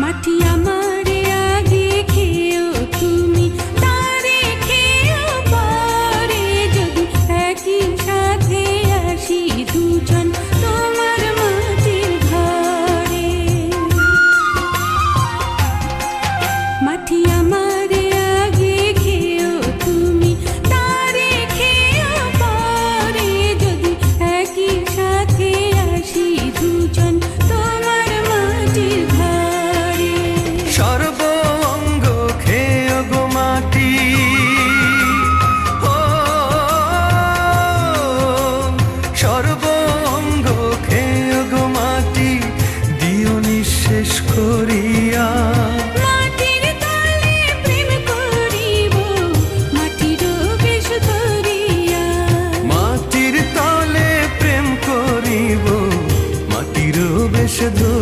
মাটি আমারে আগে খেয়েও তুমি তারে খেয়েও পরে, যদি একই সাথে আসি দুজন তোমার মাটির ঘরে। মাটি আমারে আগে খেয়েও তুমি তারে খেয়েও পরে, যদি একই সাথে আসি দুজন তোমার মাটির ঘরে। সর্ব অঙ্গ খেয়ে গো মাটি, ও সর্ব অঙ্গ খেয়ে গো মাটি, দিও নিঃশেষ করিয়া। মাটির তলে প্রেম করিব মাটিরও বেশ ধরিয়া, মাটির তলে প্রেম করিব মাটিরও বেশ ধরিয়া।